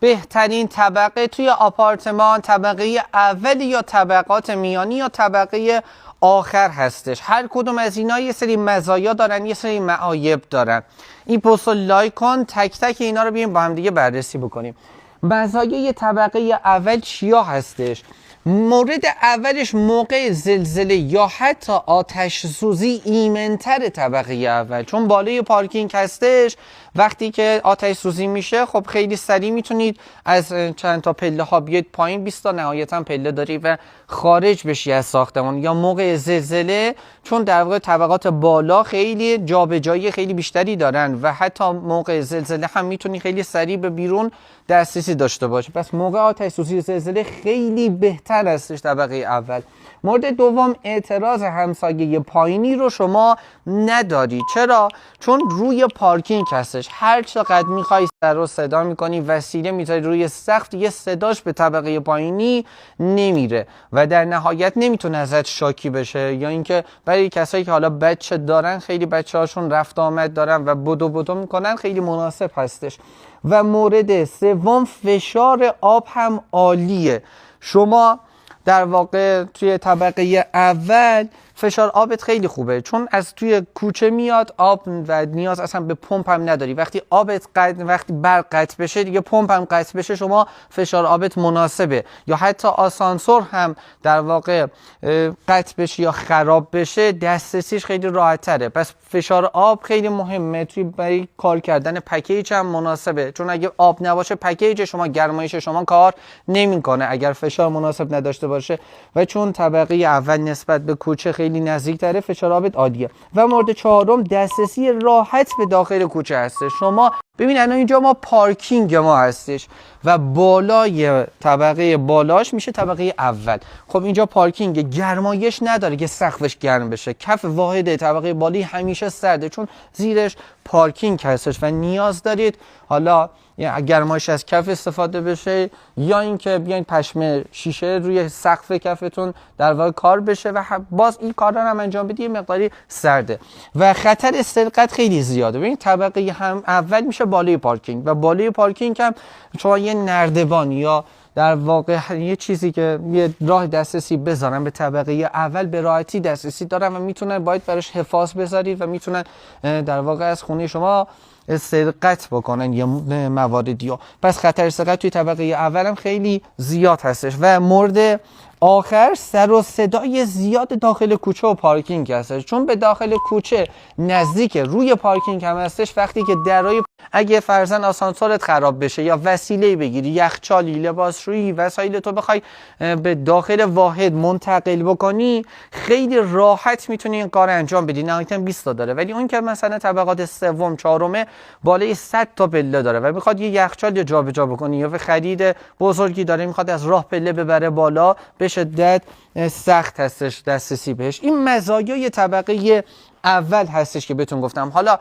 بهترین طبقه توی آپارتمان طبقه اول یا طبقات میانی یا طبقه آخر هستش. هر کدوم از اینا یه سری مزایا دارن، یه سری معایب دارن. این پست رو لایک کن، تک تک اینا رو بیایم با هم دیگه بررسی بکنیم. مزایای طبقه اول چیا هستش؟ مورد اولش موقع زلزله یا حتی آتش سوزی ایمن‌تر طبقه اول، چون بالای پارکینگ هستش. وقتی که آتش سوزی میشه خب خیلی سریع میتونید از چند تا پله ها بیاید پایین، 20 تا نهایتا پله داری و خارج بشی از ساختمان. یا موقع زلزله چون در واقع طبقات بالا خیلی جابجایی خیلی بیشتری دارن و حتی موقع زلزله هم میتونی خیلی سریع به بیرون دسترسی داشته باشی. پس موقع آتش سوزی زلزله خیلی بهتر هستش طبقه اول. مورد دوم، اعتراض همسایه پایینی رو شما نداری. چرا؟ چون روی پارکینگ هستش. هر چقدر میخوای سر و صدا میکنی، وسیله میذاری روی سقف، یه صداش به طبقه پایینی نمیره و در نهایت نمیتونه ازت شاکی بشه. یا اینکه برای کسایی که حالا بچه دارن، خیلی بچه هاشون رفت آمد دارن و بدو میکنن، خیلی مناسب هستش. و مورد سوم، فشار آب هم عالیه. شما در واقع توی طبقه اول فشار آبت خیلی خوبه، چون از توی کوچه میاد آب و نیاز اصلا به پمپ هم نداری. وقتی برق قطع بشه دیگه، پمپ هم قطع بشه، شما فشار آبت مناسبه. یا حتی آسانسور هم در واقع قطع بشه یا خراب بشه، دسترسیش خیلی راحت تره. پس فشار آب خیلی مهمه. توی برای کار کردن پکیج هم مناسبه، چون اگه آب نباشه پکیج شما، گرمایش شما کار نمیکنه اگر فشار مناسب نداشته باشه. و چون طبقه اول نسبت به کوچه خیلی نزدیک تره، فشار آبت عالیه. و مورد چهارم، دسترسی راحت به داخل کوچه هستش. شما ببین الان اینجا ما پارکینگ ما هستش و بالای طبقه بالاش میشه طبقه اول. خب اینجا پارکینگ، گرمایش نداره که سقفش گرم بشه. کف واحد طبقه بالی همیشه سرده، چون زیرش پارکینگ هستش و نیاز دارید حالا گرمایش از کف استفاده بشه، یا اینکه بیاین پشم شیشه روی سقف کفتون در واقع کار بشه و باز این کارا هم انجام بدی، مقداری سرده و خطر سرقت خیلی زیاده. ببین طبقه هم اول میشه بالای پارکینگ و بالای پارکینگ هم شما یه نردبان یا در واقع یه چیزی که یه راه دسترسی بذارن به طبقه اول، به راحتی دسترسی دارن و میتونن باید براش حفاظ بذارید و میتونن در واقع از خونه شما سرقت بکنن یا مواردی. پس خطر سرقت توی طبقه اول هم خیلی زیاد هستش. و مورد آخر، سر و صدای زیاد داخل کوچه و پارکینگ هستش، چون به داخل کوچه نزدیک، روی پارکینگ هم هستش. وقتی که درای اگه فرضاً آسانسورت خراب بشه یا وسیله بگیری، یخچالی، لباسشویی، وسایل تو بخوای به داخل واحد منتقل بکنی، خیلی راحت میتونی این کار انجام بدی. نهایتاً 20 تا داره، ولی اون که مثلا طبقات سوم چهارم بالای 100 تا پله داره و میخواد یه یخچال جابجا بکنی یا خرید بزرگی داره، میخواد از راه پله ببره بالا، به شدت سخت هستش دسترسی بهش. این مزایای طبقه اول هستش که بهتون گفتم. حالا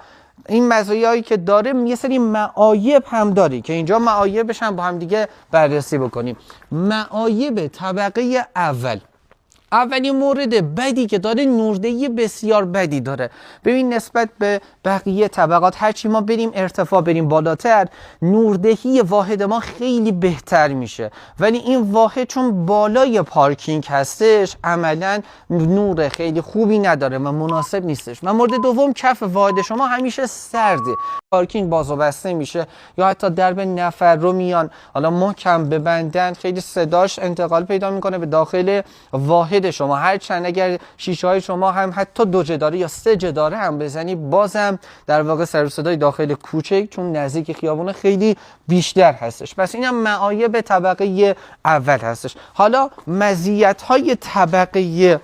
این مزایایی که داره، یه سری معایب هم داره که اینجا معایبش هم با هم دیگه بررسی بکنیم. معایب طبقه اول، اولین مورد بدی که داره، نوردهی بسیار بدی داره. ببین نسبت به بقیه طبقات هرچی ما بریم ارتفاع، بریم بالاتر، نوردهی واحد ما خیلی بهتر میشه. ولی این واحد چون بالای پارکینگ هستش، عملا نور خیلی خوبی نداره و مناسب نیستش. و مورد دوم، کف واحد شما همیشه سرده. پارکینگ باز و بسته میشه یا حتی درب نفر رو میان حالا محکم ببندن، خیلی صداش انتقال پیدا میکنه به داخل واحد شما. هرچند اگر شیشه های شما هم حتی 2 جداره یا 3 جداره هم بزنی، بازم در واقع سر و صدای داخل کوچه چون نزدیک خیابون خیلی بیشتر هستش. پس اینم معایب طبقه اول هستش. حالا مزیت های طبقه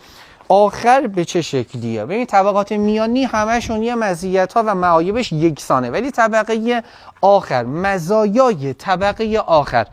آخر به چه شکلیه؟ ببین طبقات میانی همشون یه مزیت‌ها و معایبش یکسانه، ولی طبقه آخر، مزایای طبقه آخر،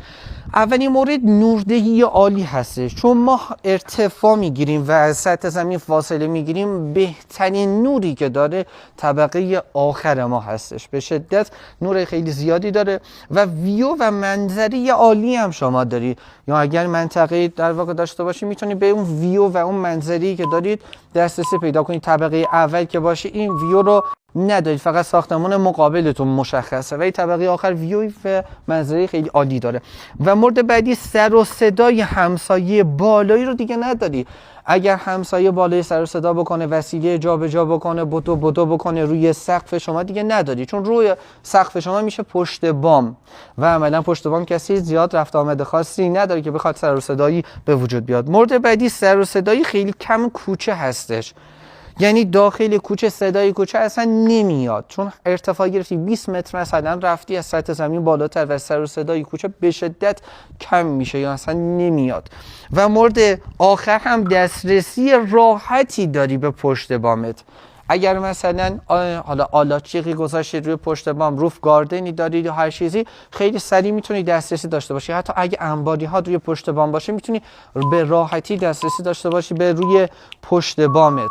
اولین مورد نوردهی عالی هستش. چون ما ارتفاع میگیریم و از سطح زمین فاصله میگیریم، بهترین نوری که داره طبقه آخر ما هستش. به شدت نور خیلی زیادی داره و ویو و منظری عالی هم شما دارید. یا اگر منطقه در واقع داشته باشید، میتونید به اون ویو و اون منظری که دارید دسترسی پیدا کنید. طبقه اول که باشه، این ویو رو ندارید، فقط ساختمان مقابلتون مشخصه. ولی طبقه آخر ویو و منظره خیلی عالی داره. و مورد بعدی سر و صدای همسایه بالایی رو دیگه نداری. اگر همسایه بالای سر و صدا بکنه، وسیله جابجا بکنه، بدو بکنه روی سقف شما، دیگه نداری، چون روی سقف شما میشه پشت بام و عملا پشت بام کسی زیاد رفت آمده خاصی نداره که بخواد سر و صدایی به وجود بیاد. مورد بعدی سر و صدایی خیلی کم کوچه هستش. یعنی داخل کوچه صدای کوچه اصلا نمیاد، چون ارتفاع گرفتی 20 متر مثلا رفتی از سطح زمین بالاتر و سر و صدای کوچه به شدت کم میشه یا اصلا نمیاد. و مورد آخر هم دسترسی راحتی داری به پشت بامت. اگر مثلا حالا آلاچیقی گذاشتید روی پشت بام، روف گاردنی دارید یا هر چیزی، خیلی سریع میتونی دسترسی داشته باشی. حتی اگه انباری ها روی پشت بام باشه، میتونی به راحتی دسترسی داشته باشی به روی پشت بامت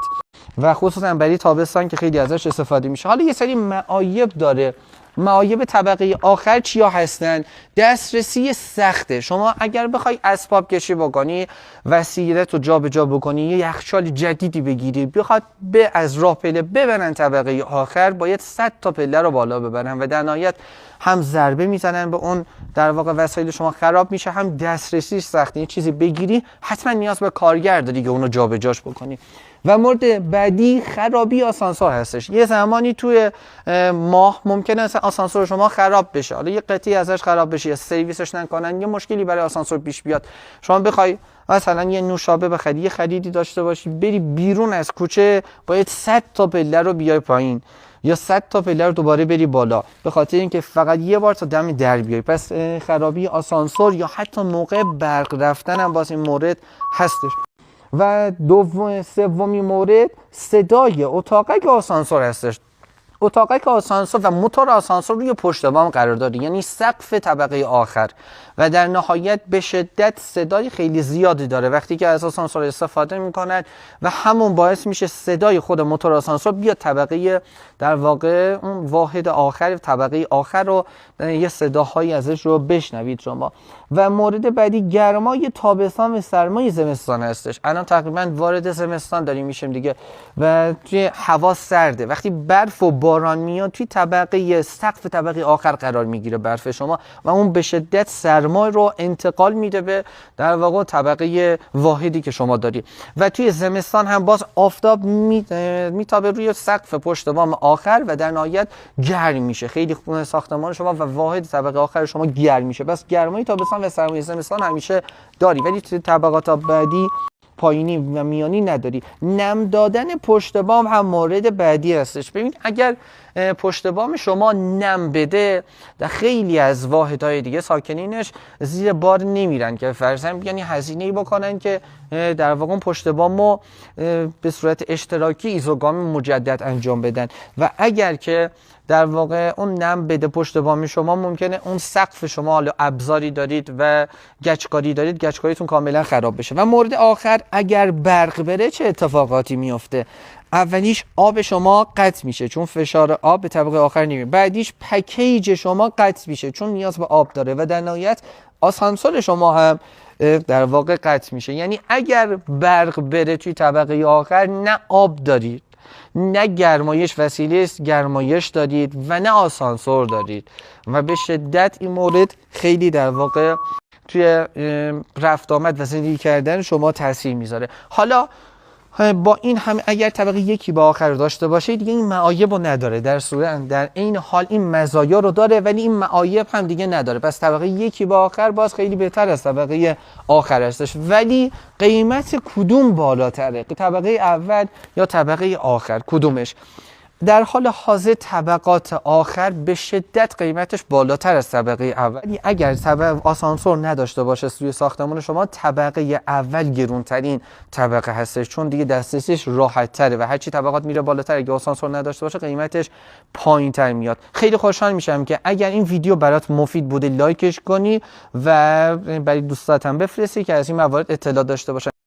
و خصوصا برای تابستان که خیلی ازش استفاده میشه. حالا یه سری معایب داره. معایب طبقه آخر چیا هستن؟ دسترسی سخته. شما اگر بخوای اسباب کشی بکنی، وسیله تو جابجا بکنی، یه یخچال جدیدی بگیری، بخواد از راه پله ببرن طبقه آخر، باید 100 تا پله رو بالا ببرن و در نهایت هم ضربه میزنن به اون در واقع وسایل شما خراب میشه، هم دسترسی سخته. یه چیزی بگیری حتما نیاز به کارگر داری که اونو جابجاش بکنی. و مورد بعدی خرابی آسانسور هستش. یه زمانی توی ماه ممکنه آسانسور شما خراب بشه، حالا یه قطعی ازش خراب بشه یا سرویسش نکنن، یه مشکلی برای آسانسور پیش بیاد، شما بخوای مثلا یه نوشابه بخری، یه خریدی داشته باشی، بری بیرون از کوچه، باید 100 تا پله رو بیای پایین یا 100 تا پله رو دوباره بری بالا، به خاطر اینکه فقط یه بار تا دم در بیای. پس خرابی آسانسور یا حتی موقع برق رفتن هم باز این مورد هستش. و سومی مورد صدای اتاقک آسانسور هستش. اتاقک آسانسور و موتور آسانسور روی پشت بام قرار داره، یعنی سقف طبقه آخر، و در نهایت به شدت صدای خیلی زیادی داره وقتی که از آسانسور استفاده میکنن و همون باعث میشه صدای خود موتور آسانسور بیاد طبقه در واقع اون واحد آخر، طبقه آخر رو یه صداهایی ازش رو بشنوید شما. و مورد بعدی گرمای تابستان و سرمای زمستان هستش. الان تقریبا وارد زمستان داریم میشیم دیگه و توی هوا سرده، وقتی برف و باران میاد توی طبقه سقف طبقه آخر قرار میگیره برف شما و اون به شدت سرما رو انتقال میده به در واقع طبقه واحدی که شما داری. و توی زمستان هم باز آفتاب میتابه روی سقف پشت بام آخر و در نهایت گرم میشه، خیلی خونه ساختمان شما و واحد طبقه آخر شما گرم میشه. بس گرمای تابستان و سرمای زمستان همیشه داری، ولی توی طبقات بعدی پایینی و میانی نداری. نم دادن پشت بام هم مورد بعدی هستش. ببین اگر پشت بام شما نم بده، در خیلی از واحدهای دیگه ساکنینش زیر بار نمیرن که فرضاً یعنی هزینه‌ای بکنن که در واقع پشت بامو به صورت اشتراکی ایزوگام مجدد انجام بدن. و اگر که در واقع اون نم بده پشت بام شما، ممکنه اون سقف شما، حالا ابزاری دارید و گچکاری دارید، گچکاریتون کاملا خراب بشه. و مورد آخر، اگر برق بره چه اتفاقاتی میفته؟ اولیش آب شما قطع میشه چون فشار آب به طبقه آخر نمیره. بعدیش پکیج شما قطع میشه چون نیاز به آب داره. و در نهایت آسانسور شما هم در واقع قطع میشه. یعنی اگر برق بره توی طبقه آخر، نه آب دارید، نه گرمایش وسیله است گرمایش دارید و نه آسانسور دارید و به شدت این مورد خیلی در واقع توی رفت آمد و زندگی کردن شما تاثیر میذاره. حالا با این هم اگر طبقه یکی به آخر داشته باشه، دیگه این معایب رو نداره، در این حال این مزایا رو داره ولی این معایب هم دیگه نداره. پس طبقه یکی به آخر باز خیلی بهتر از طبقه آخر هستش. ولی قیمت کدوم بالاتره؟ طبقه اول یا طبقه آخر؟ کدومش؟ در حال حاضر طبقات آخر به شدت قیمتش بالاتر از طبقه اول. اگر آسانسور نداشته باشه توی ساختمان شما، طبقه اول گرونترین طبقه هستش چون دیگه دسترسیش راحت تره و هرچی طبقات میره بالاتر، اگه آسانسور نداشته باشه قیمتش پایین تر میاد. خیلی خوشحال میشم که اگر این ویدیو برات مفید بوده لایکش کنی و برای دوستاتم بفرستی که از این موارد اطلاع داشته باشن.